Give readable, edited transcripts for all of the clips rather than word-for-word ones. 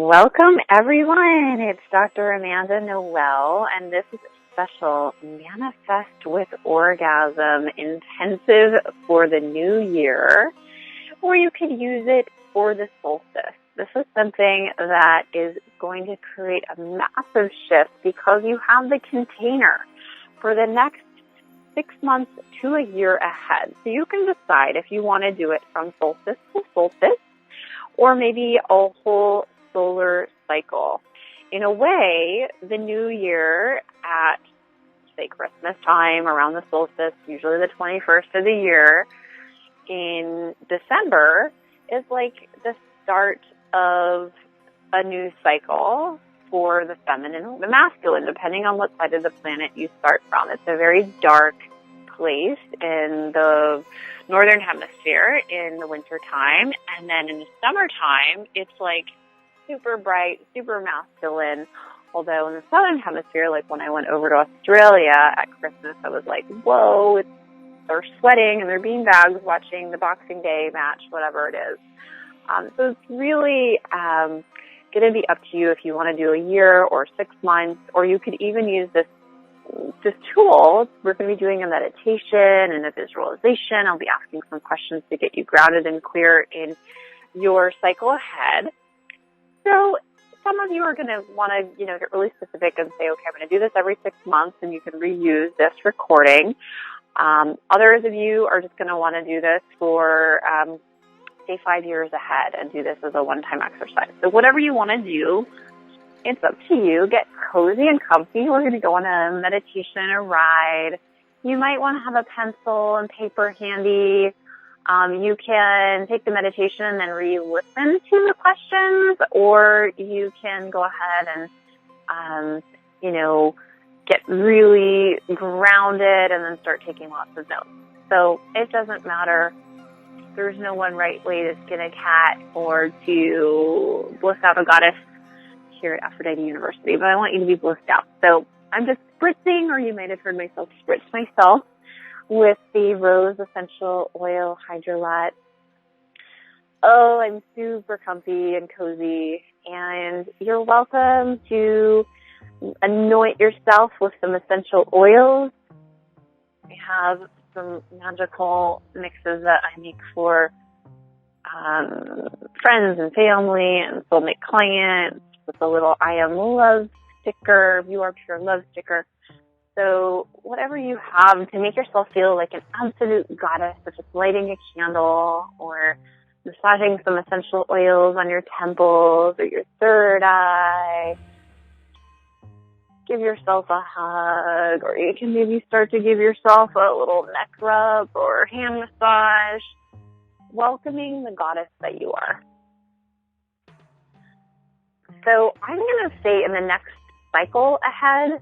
Welcome, everyone. It's Dr. Amanda Noelle, and this is a special Manifest with Orgasm intensive for the new year, or you could use it for the solstice. This is something that is going to create a massive shift because you have the container for the next 6 months to a year ahead. So you can decide if you want to do it from solstice to solstice, or maybe a whole solar cycle. In a way, the new year at, say, Christmas time, around the solstice, usually the 21st of the year, in December, is like the start of a new cycle for the feminine or the masculine, depending on what side of the planet you start from. It's a very dark place in the northern hemisphere in the winter time, and then in the summertime, it's like super bright, super masculine. Although in the southern hemisphere, like when I went over to Australia at Christmas, I was like, whoa, they're sweating and they're beanbags watching the Boxing Day match, whatever it is. So it's really going to be up to you if you want to do a year or 6 months, or you could even use this tool. We're going to be doing a meditation and a visualization. I'll be asking some questions to get you grounded and clear in your cycle ahead. So some of you are going to want to, get really specific and say, okay, I'm going to do this every 6 months, and you can reuse this recording. Others of you are just going to want to do this for, say, 5 years ahead and do this as a one-time exercise. So whatever you want to do, it's up to you. Get cozy and comfy. We're going to go on a meditation, a ride. You might want to have a pencil and paper handy. You can take the meditation and then re-listen to the questions, or you can go ahead and, get really grounded and then start taking lots of notes. So it doesn't matter. There's no one right way to skin a cat or to bliss out a goddess here at Aphrodite University, but I want you to be blissed out. So I'm just spritzing, or you might have heard myself spritz myself, with the Rose Essential Oil Hydrolat. Oh, I'm super comfy and cozy, and you're welcome to anoint yourself with some essential oils. I have some magical mixes that I make for friends and family and soulmate clients, with a little I Am Love sticker, You Are Pure Love sticker. So whatever you have to make yourself feel like an absolute goddess, such as lighting a candle or massaging some essential oils on your temples or your third eye. Give yourself a hug, or you can maybe start to give yourself a little neck rub or hand massage, welcoming the goddess that you are. So I'm going to say in the next cycle ahead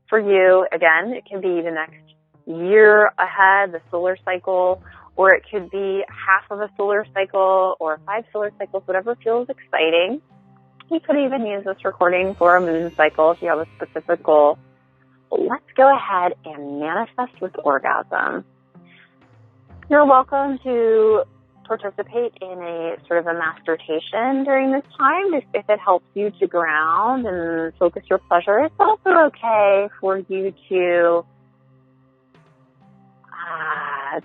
for you, again, it can be the next year ahead, the solar cycle, or it could be half of a solar cycle or 5 solar cycles, whatever feels exciting. You could even use this recording for a moon cycle if you have a specific goal. Let's go ahead and manifest with orgasm. You're welcome to participate in a sort of a masturbation during this time if it helps you to ground and focus your pleasure. It's also okay for you to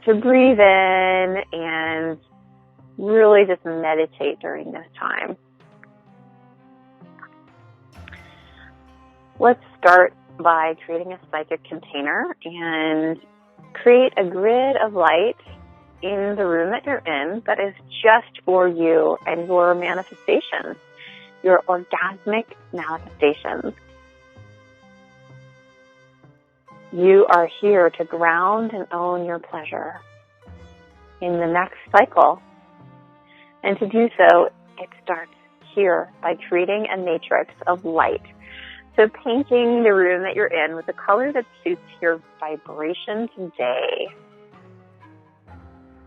breathe in and really just meditate during this time. Let's start by creating a psychic container and create a grid of light in the room that you're in that is just for you and your manifestations, your orgasmic manifestations. You are here to ground and own your pleasure in the next cycle. And to do so, it starts here by creating a matrix of light. So painting the room that you're in with a color that suits your vibration today.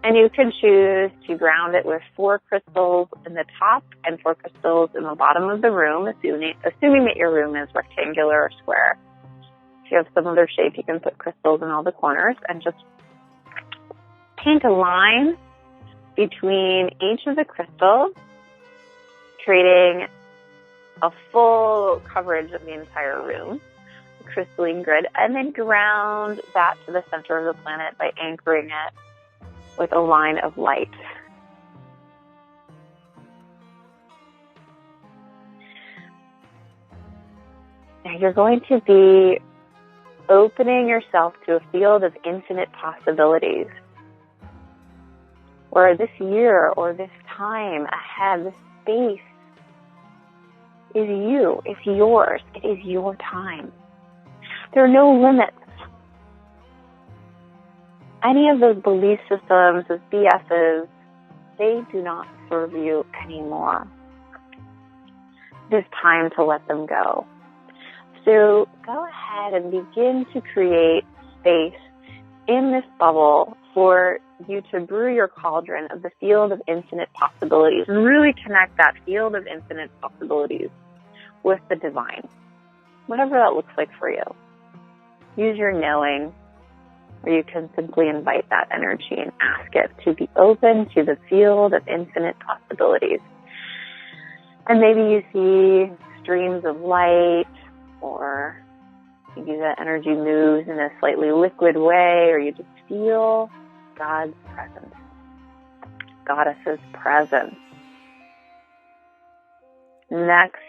And you can choose to ground it with 4 crystals in the top and 4 crystals in the bottom of the room, assuming that your room is rectangular or square. If you have some other shape, you can put crystals in all the corners and just paint a line between each of the crystals, creating a full coverage of the entire room, a crystalline grid, and then ground that to the center of the planet by anchoring it with a line of light. Now you're going to be opening yourself to a field of infinite possibilities, where this year or this time ahead, this space is you. It's yours. It is your time. There are no limits. Any of those belief systems, those BSs, they do not serve you anymore. It is time to let them go. So go ahead and begin to create space in this bubble for you to brew your cauldron of the field of infinite possibilities and really connect that field of infinite possibilities with the divine, whatever that looks like for you. Use your knowing, or you can simply invite that energy and ask it to be open to the field of infinite possibilities. And maybe you see streams of light, or maybe the energy moves in a slightly liquid way, or you just feel God's presence, Goddess's presence. Next,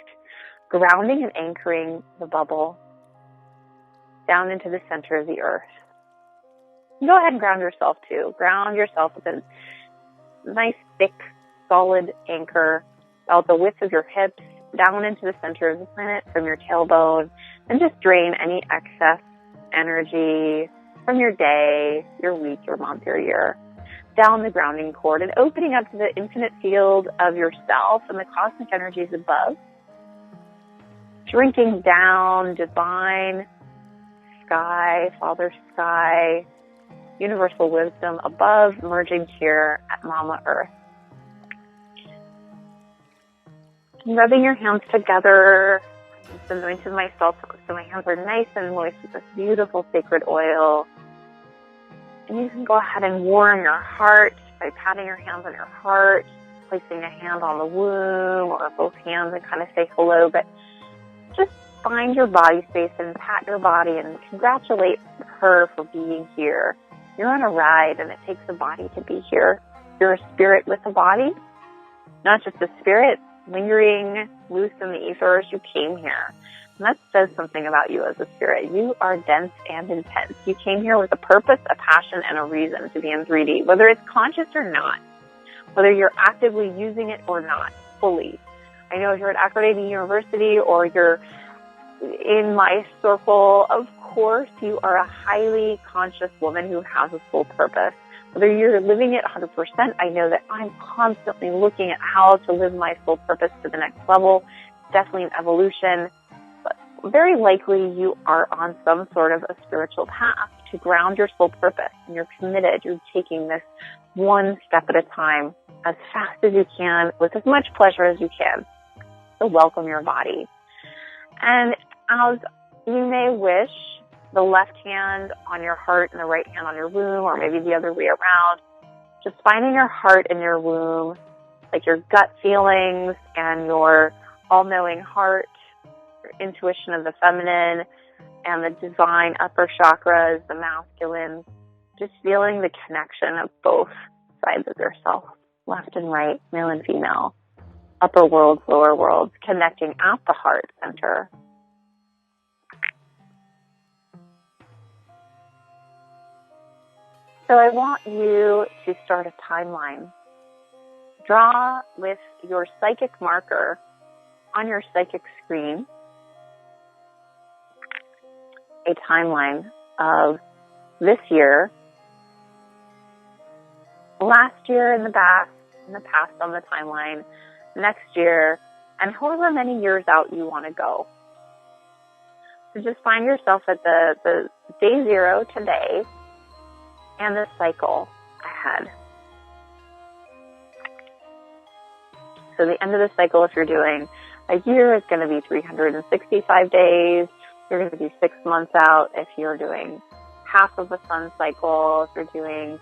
grounding and anchoring the bubble down into the center of the earth. Go ahead and ground yourself too. Ground yourself with a nice, thick, solid anchor about the width of your hips down into the center of the planet from your tailbone, and just drain any excess energy from your day, your week, your month, your year down the grounding cord and opening up to the infinite field of yourself and the cosmic energies above. Drinking down divine sky, Father Sky, universal wisdom above, merging here at Mama Earth. Rubbing your hands together, just anointed myself so my hands are nice and moist with this beautiful sacred oil. And you can go ahead and warm your heart by patting your hands on your heart, placing a hand on the womb or both hands and kind of say hello. But just find your body space and pat your body and congratulate her for being here. You're on a ride and it takes a body to be here. You're a spirit with a body, not just a spirit lingering loose in the ethers. You came here. And that says something about you as a spirit. You are dense and intense. You came here with a purpose, a passion, and a reason to be in 3D, whether it's conscious or not, whether you're actively using it or not, fully. I know if you're at Accredited University or you're in my circle, of course you are a highly conscious woman who has a full purpose. Whether you're living it 100%, I know that I'm constantly looking at how to live my full purpose to the next level. It's definitely an evolution. But very likely you are on some sort of a spiritual path to ground your soul purpose, and you're committed. You're taking this one step at a time as fast as you can with as much pleasure as you can. So welcome your body. And as you may wish, the left hand on your heart and the right hand on your womb, or maybe the other way around, just finding your heart and your womb, like your gut feelings and your all-knowing heart, your intuition of the feminine, and the divine upper chakras, the masculine, just feeling the connection of both sides of yourself, left and right, male and female, upper worlds, lower worlds, connecting at the heart center. So I want you to start a timeline. Draw with your psychic marker on your psychic screen a timeline of this year, last year in the past on the timeline, next year, and however many years out you want to go. So just find yourself at the day zero today and the cycle ahead. So the end of the cycle, if you're doing a year, is going to be 365 days. You're going to be 6 months out. If you're doing half of a sun cycle, if you're doing,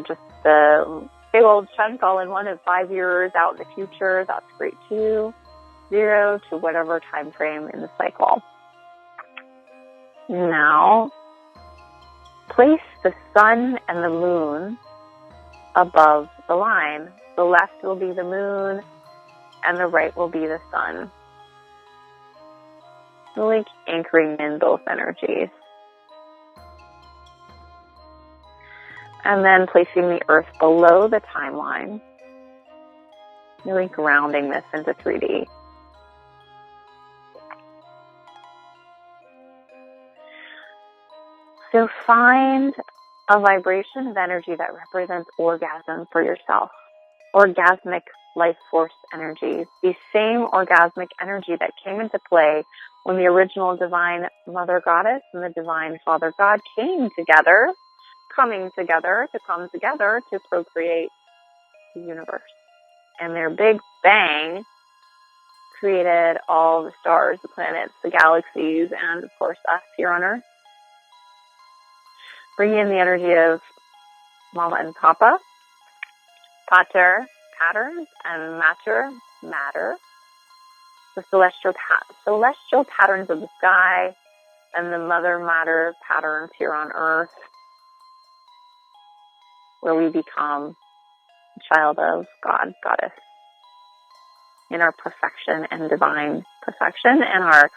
just the big old chunk all in one of 5 years out in the future, that's great too. 0 to whatever time frame in the cycle. Now, place the sun and the moon above the line. The left will be the moon and the right will be the sun. Really anchoring in both energies. And then placing the earth below the timeline. Really grounding this into 3D. So find a vibration of energy that represents orgasm for yourself. Orgasmic life force energy. The same orgasmic energy that came into play when the original divine mother goddess and the divine father god came together, coming together to come together to procreate the universe. And their big bang created all the stars, the planets, the galaxies, and of course us here on Earth. Bring in the energy of Mama and Papa, Pater, patterns, and matter, the celestial patterns of the sky, and the mother matter patterns here on Earth, where we become a child of God, Goddess, in our perfection and divine perfection, and our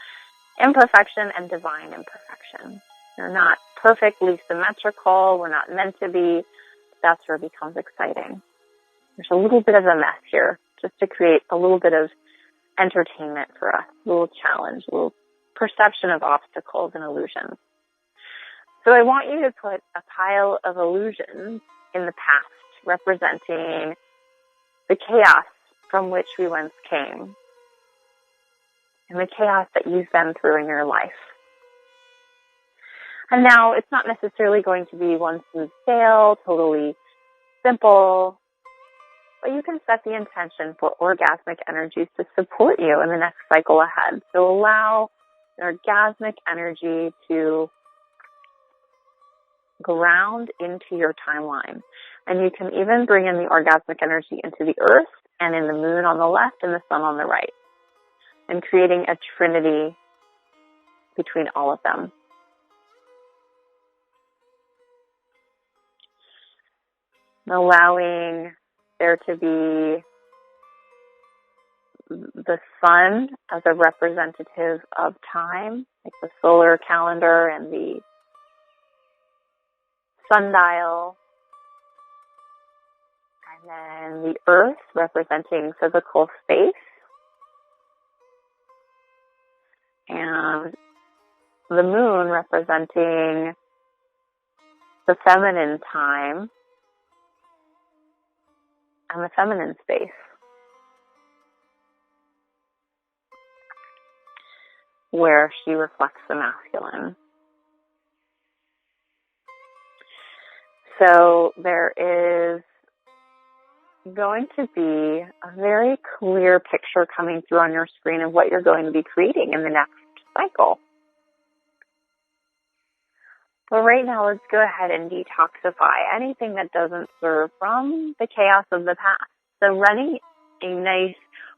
imperfection and divine imperfection. We're not perfectly symmetrical. We're not meant to be. That's where it becomes exciting. There's a little bit of a mess here, just to create a little bit of entertainment for us, a little challenge, a little perception of obstacles and illusions. So I want you to put a pile of illusions in the past, representing the chaos from which we once came, and the chaos that you've been through in your life. And now it's not necessarily going to be one smooth sail, totally simple, but you can set the intention for orgasmic energies to support you in the next cycle ahead. So allow the orgasmic energy to ground into your timeline. And you can even bring in the orgasmic energy into the earth and in the moon on the left and the sun on the right, and creating a trinity between all of them. Allowing there to be the sun as a representative of time, like the solar calendar and the sundial. And then the earth representing physical space. And the moon representing the feminine time and the feminine space. Where she reflects the masculine. So there is going to be a very clear picture coming through on your screen of what you're going to be creating in the next cycle. But right now, let's go ahead and detoxify anything that doesn't serve from the chaos of the past. So running a nice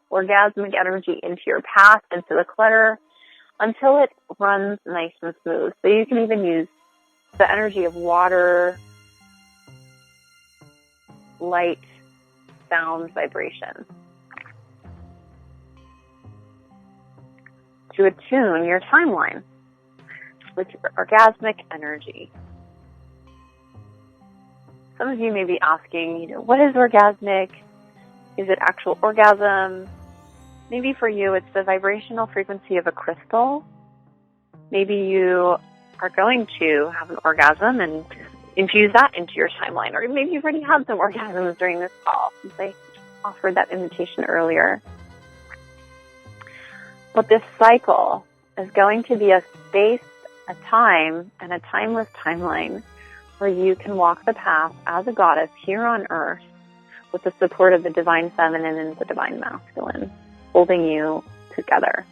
orgasmic energy into your past, into the clutter, until it runs nice and smooth. So you can even use the energy of water, light, sound, vibration to attune your timeline with your orgasmic energy. Some of you may be asking, what is orgasmic? Is it actual orgasm? Maybe for you, it's the vibrational frequency of a crystal. Maybe you are going to have an orgasm and infuse that into your timeline. Or maybe you've already had some orgasms during this call, since I offered that invitation earlier. But this cycle is going to be a space, a time, and a timeless timeline where you can walk the path as a goddess here on Earth with the support of the divine feminine and the divine masculine, holding you together,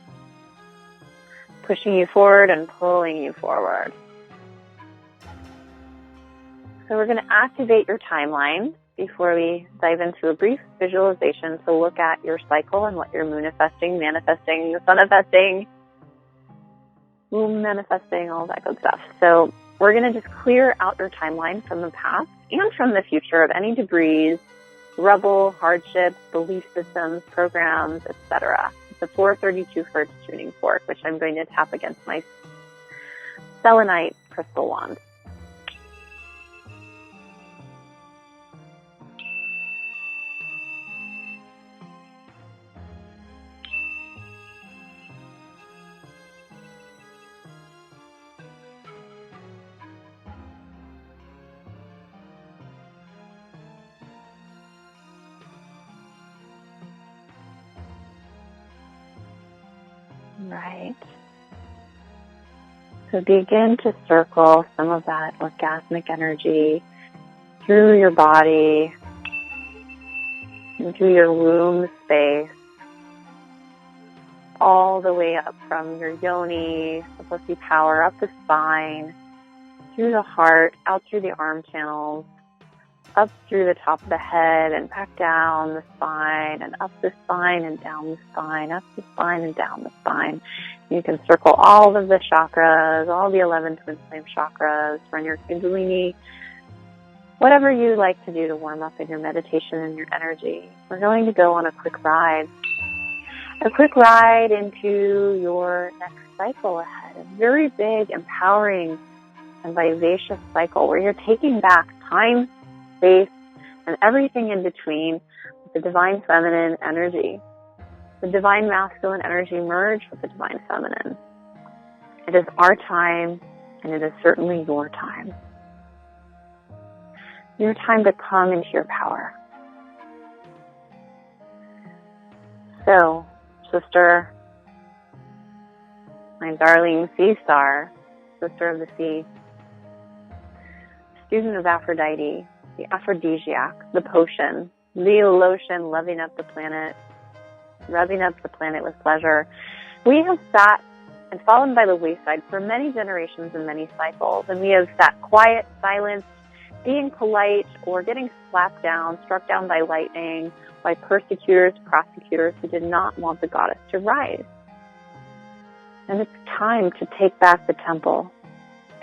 pushing you forward and pulling you forward. So we're going to activate your timeline before we dive into a brief visualization to look at your cycle and what you're manifesting, sunifesting, womb manifesting, all that good stuff. So we're going to just clear out your timeline from the past and from the future of any debris, rubble, hardships, belief systems, programs, etc. It's a 432 Hertz tuning fork, which I'm going to tap against my selenite crystal wand. Right. So begin to circle some of that orgasmic energy through your body, into your womb space, all the way up from your yoni, the pussy power, up the spine, through the heart, out through the arm channels, up through the top of the head and back down the spine and up the spine and down the spine, up the spine and down the spine. You can circle all of the chakras, all the 11 twin flame chakras, run your kundalini, whatever you like to do to warm up in your meditation and your energy. We're going to go on a quick ride into your next cycle ahead, a very big, empowering, and vivacious cycle where you're taking back time, space, and everything in between with the divine feminine energy. The divine masculine energy merge with the divine feminine. It is our time, and it is certainly your time. Your time to come into your power. So, sister, my darling sea star, sister of the sea, student of Aphrodite, the aphrodisiac, the potion, the lotion, loving up the planet, rubbing up the planet with pleasure. We have sat and fallen by the wayside for many generations and many cycles, and we have sat quiet, silenced, being polite, or getting slapped down, struck down by lightning, by persecutors, prosecutors who did not want the goddess to rise. And it's time to take back the temple.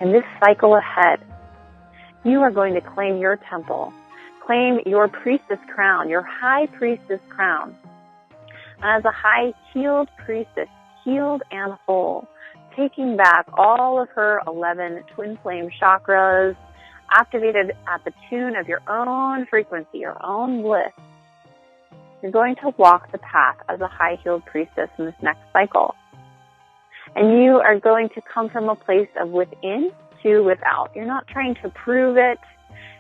In this cycle ahead, you are going to claim your temple, claim your priestess crown, your high priestess crown. As a high-heeled priestess, healed and whole, taking back all of her 11 twin flame chakras, activated at the tune of your own frequency, your own bliss. You're going to walk the path as a high-heeled priestess in this next cycle. And you are going to come from a place of within to without. You're not trying to prove it.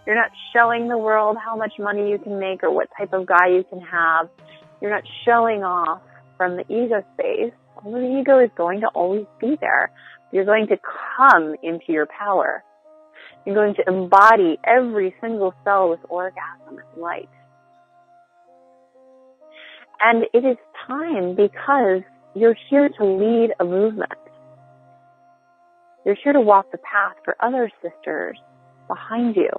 You're not showing the world how much money you can make or what type of guy you can have. You're not showing off from the ego space. Although the ego is going to always be there. You're going to come into your power. You're going to embody every single cell with orgasm and light. And it is time because you're here to lead a movement. You're here to walk the path for other sisters behind you,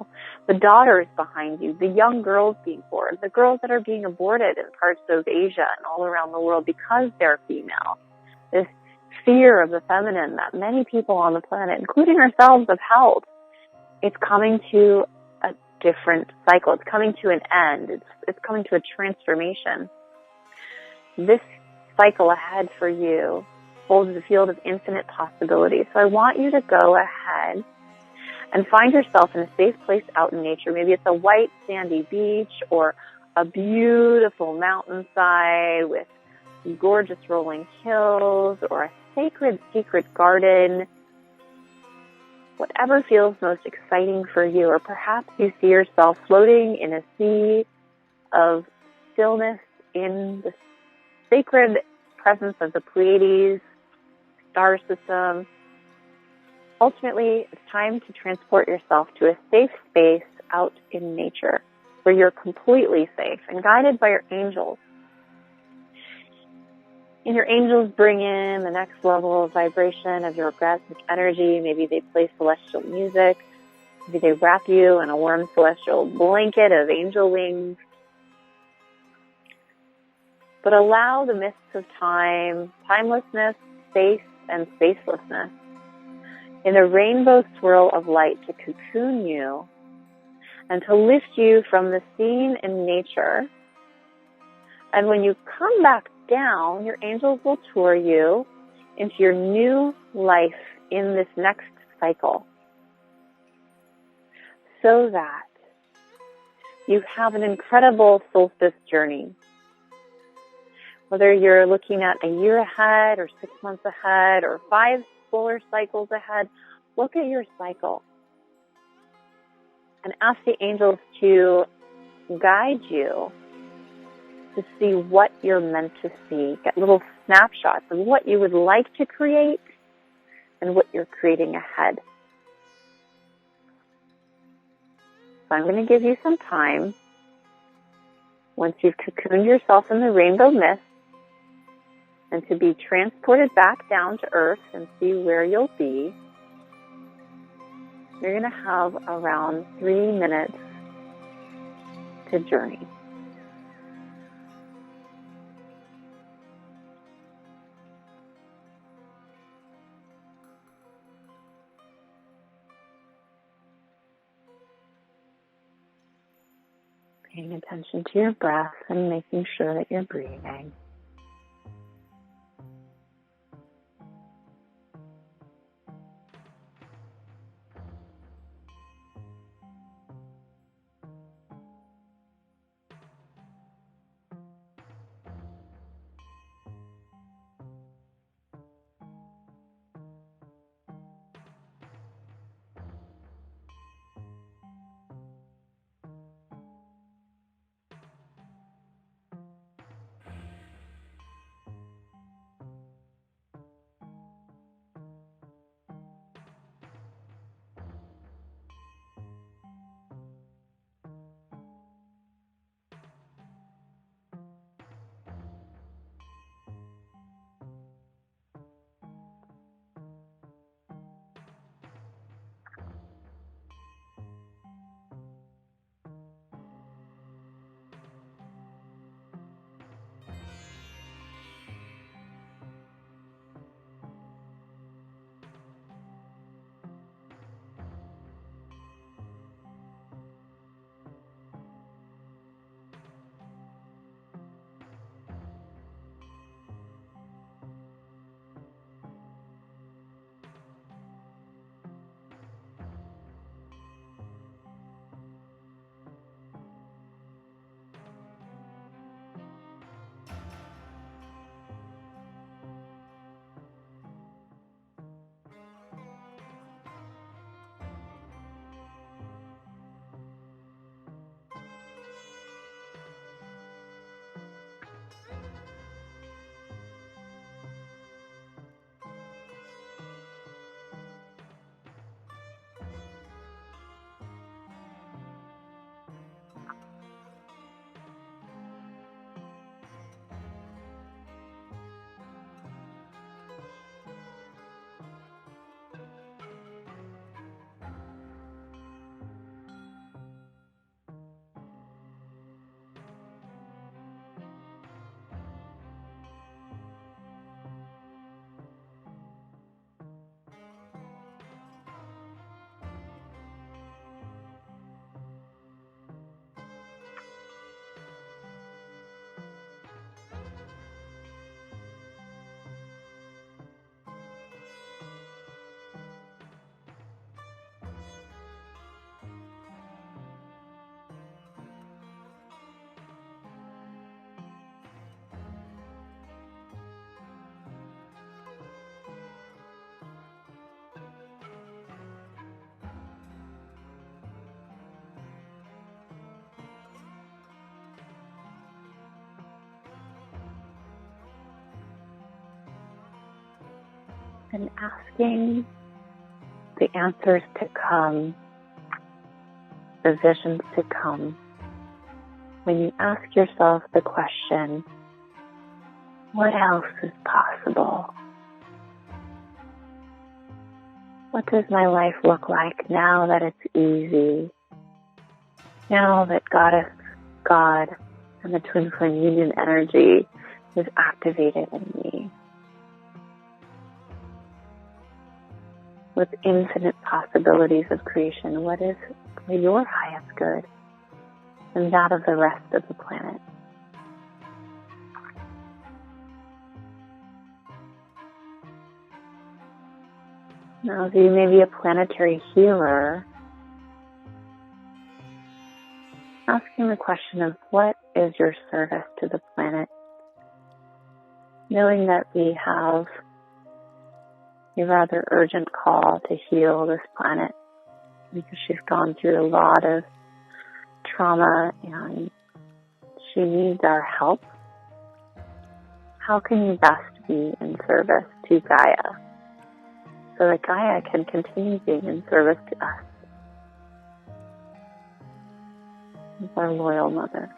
the daughters behind you, the young girls being born, the girls that are being aborted in parts of Asia and all around the world because they're female. This fear of the feminine that many people on the planet, including ourselves, have held. It's coming to a different cycle. It's coming to an end. It's coming to a transformation. This cycle ahead for you holds the field of infinite possibilities. So I want you to go ahead and find yourself in a safe place out in nature. Maybe it's a white sandy beach or a beautiful mountainside with gorgeous rolling hills or a sacred secret garden. Whatever feels most exciting for you, or perhaps you see yourself floating in a sea of stillness in the sacred presence of the Pleiades star system. Ultimately, it's time to transport yourself to a safe space out in nature where you're completely safe and guided by your angels. And your angels bring in the next level of vibration of your orgasmic energy. Maybe they play celestial music. Maybe they wrap you in a warm celestial blanket of angel wings. But allow the mists of time, timelessness, space, and spacelessness in the rainbow swirl of light to cocoon you and to lift you from the scene in nature. And when you come back down, your angels will tour you into your new life in this next cycle so that you have an incredible solstice journey. Whether you're looking at a year ahead or 6 months ahead or 5 solar cycles ahead, look at your cycle and ask the angels to guide you to see what you're meant to see. Get little snapshots of what you would like to create and what you're creating ahead. So I'm going to give you some time, once you've cocooned yourself in the rainbow mist, and to be transported back down to earth and see where you'll be. You're going to have around 3 minutes to journey. Paying attention to your breath and making sure that you're breathing. And asking the answers to come, the visions to come. When you ask yourself the question, what else is possible? What does my life look like now that it's easy? Now that God, and the Twin Flame Union energy is activated in me with infinite possibilities of creation. What is for your highest good and that of the rest of the planet? Now, as you may be a planetary healer, asking the question of what is your service to the planet? Knowing that we have a rather urgent call to heal this planet because she's gone through a lot of trauma and she needs our help. How can you best be in service to Gaia so that Gaia can continue being in service to us as our loyal mother?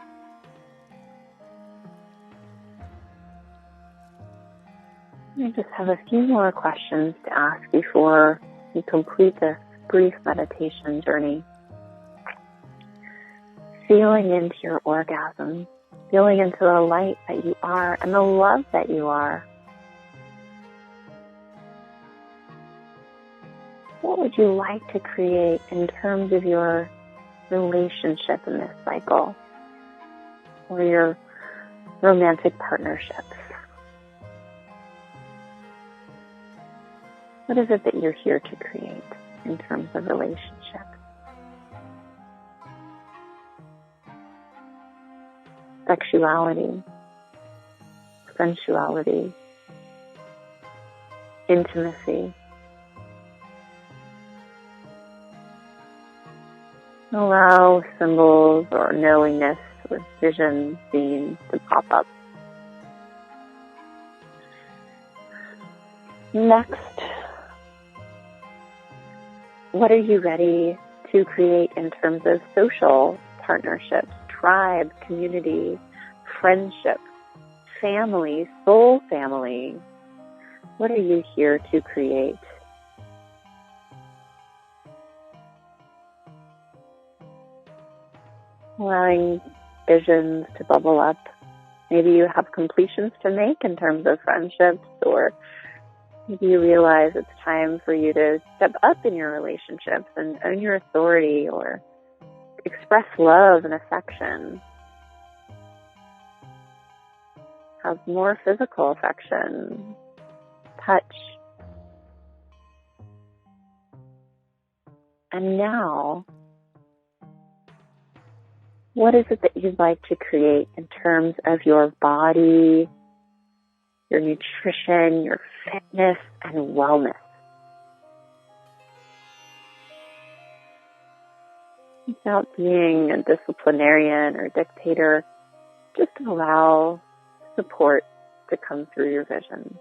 I just have a few more questions to ask before we complete this brief meditation journey. Feeling into your orgasm, feeling into the light that you are and the love that you are. What would you like to create in terms of your relationship in this cycle or your romantic partnerships? What is it that you're here to create in terms of relationship? Sexuality, sensuality, intimacy. Allow symbols or knowingness or vision scenes to pop up. Next, what are you ready to create in terms of social partnerships, tribe, community, friendship, family, soul family? What are you here to create? Allowing visions to bubble up. Maybe you have completions to make in terms of friendships, or maybe you realize it's time for you to step up in your relationships and own your authority or express love and affection. Have more physical affection, touch. And now, what is it that you'd like to create in terms of your body, your nutrition, your fitness, and wellness? Without being a disciplinarian or dictator, just allow support to come through your vision.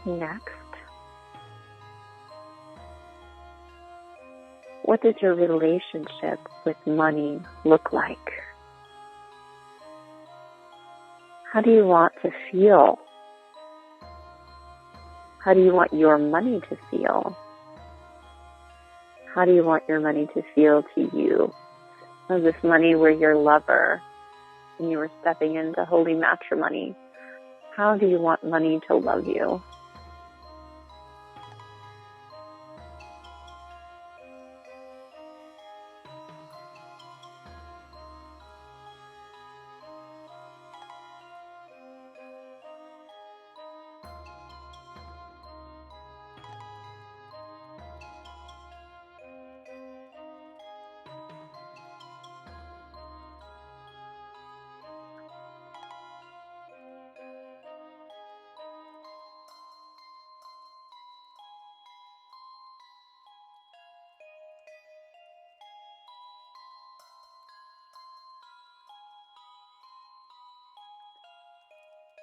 Next, what does your relationship with money look like? How do you want to feel? How do you want your money to feel? How do you want your money to feel to you? Is this money where your lover and you were stepping into holy matrimony? How do you want money to love you?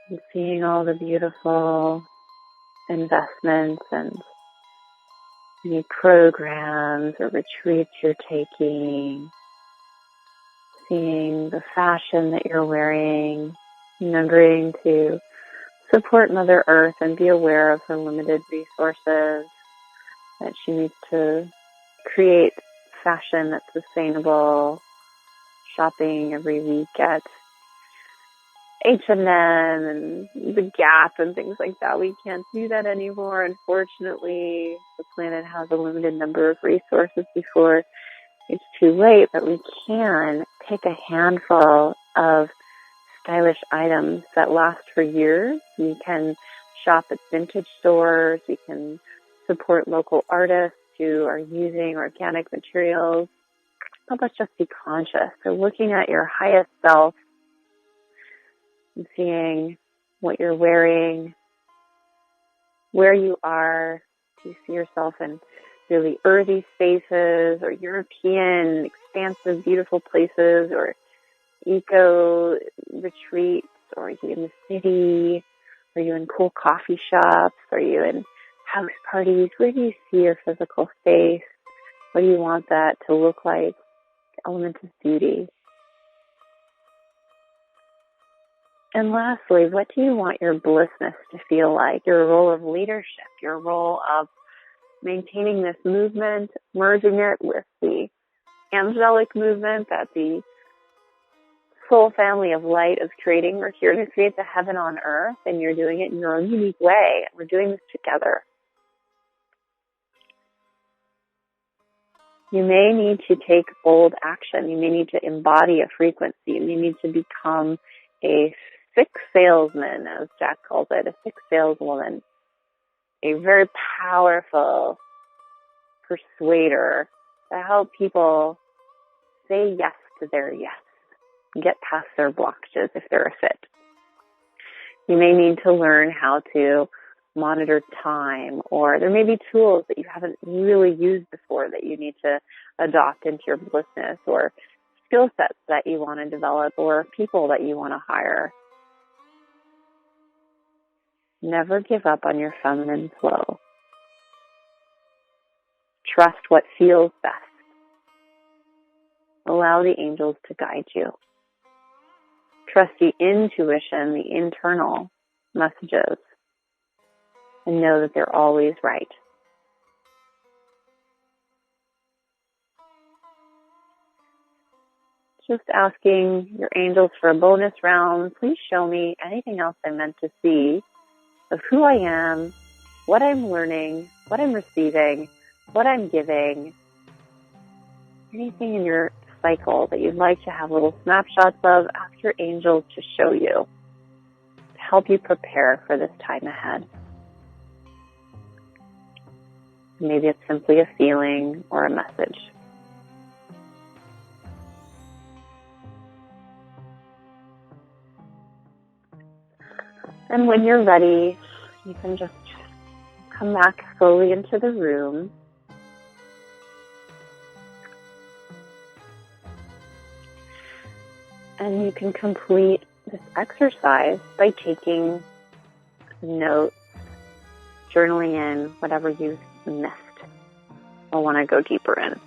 And seeing all the beautiful investments and any programs or retreats you're taking, seeing the fashion that you're wearing, remembering to support Mother Earth and be aware of her limited resources, that she needs to create fashion that's sustainable, shopping every week at H&M and the Gap and things like that. We can't do that anymore. Unfortunately, the planet has a limited number of resources before it's too late, but we can take a handful of stylish items that last for years. We can shop at vintage stores. We can support local artists who are using organic materials. But let's just be conscious. So looking at your highest self and seeing what you're wearing, where you are. Do you see yourself in really earthy spaces or European, expansive, beautiful places, or eco retreats? Or are you in the city? Are you in cool coffee shops? Are you in house parties? Where do you see your physical space? What do you want that to look like? Element of beauty. And lastly, what do you want your blissness to feel like? Your role of leadership, your role of maintaining this movement, merging it with the angelic movement that the soul family of light is creating. We're here to create the heaven on earth, and you're doing it in your own unique way. We're doing this together. You may need to take bold action. You may need to embody a frequency. You may need to become a sick salesman, as Jack calls it, a sick saleswoman, a very powerful persuader to help people say yes to their yes, get past their blockages if they're a fit. You may need to learn how to monitor time, or there may be tools that you haven't really used before that you need to adopt into your blissness, or skill sets that you want to develop, or people that you want to hire. Never give up on your feminine flow. Trust what feels best. Allow the angels to guide you. Trust the intuition, the internal messages, and know that they're always right. Just asking your angels for a bonus round. Please show me anything else I'm meant to see of who I am, what I'm learning, what I'm receiving, what I'm giving. Anything in your cycle that you'd like to have little snapshots of, ask your angels to show you, to help you prepare for this time ahead. Maybe it's simply a feeling or a message. And when you're ready, you can just come back slowly into the room. And you can complete this exercise by taking notes, journaling in whatever you've missed or want to go deeper in.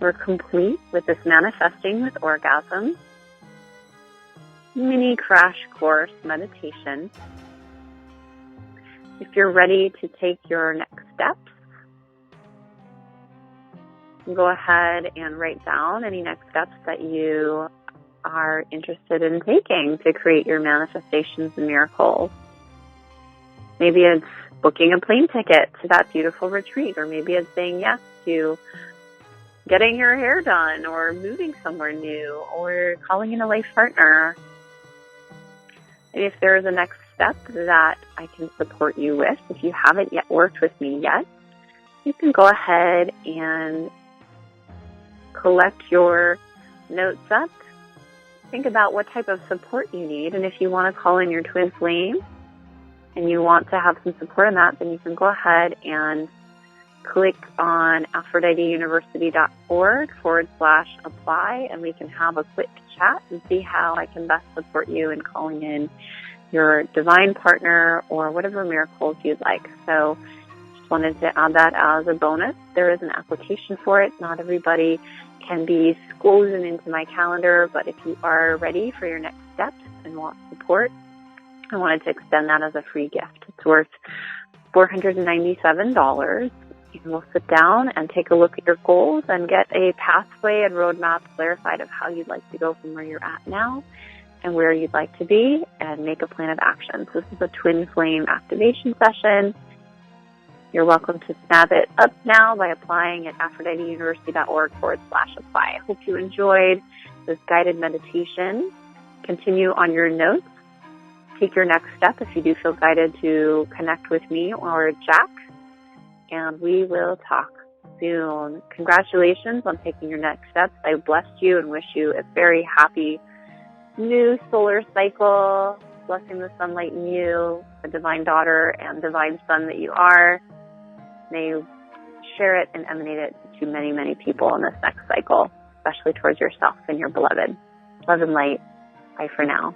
We're complete with this Manifesting with Orgasm mini crash course meditation. If you're ready to take your next steps, go ahead and write down any next steps that you are interested in taking to create your manifestations and miracles. Maybe it's booking a plane ticket to that beautiful retreat, or maybe it's saying yes to getting your hair done, or moving somewhere new, or calling in a life partner. And if there is a next step that I can support you with, if you haven't yet worked with me yet, you can go ahead and collect your notes up. Think about what type of support you need. And if you want to call in your twin flame and you want to have some support in that, then you can go ahead and click on aphroditeuniversity.org/apply, and we can have a quick chat and see how I can best support you in calling in your divine partner, or whatever miracles you'd like. So just wanted to add that as a bonus. There is an application for it. Not everybody can be squozen into my calendar, but if you are ready for your next steps and want support, I wanted to extend that as a free gift. It's worth $497. And we'll sit down and take a look at your goals and get a pathway and roadmap clarified of how you'd like to go from where you're at now and where you'd like to be, and make a plan of action. So this is a Twin Flame activation session. You're welcome to snap it up now by applying at aphroditeuniversity.org/apply. I hope you enjoyed this guided meditation. Continue on your notes. Take your next step if you do feel guided to connect with me or Jack, and we will talk soon. Congratulations on taking your next steps. I bless you and wish you a very happy new solar cycle. Blessing the sunlight in you, the divine daughter and divine son that you are. May you share it and emanate it to many, many people in this next cycle, especially towards yourself and your beloved. Love and light. Bye for now.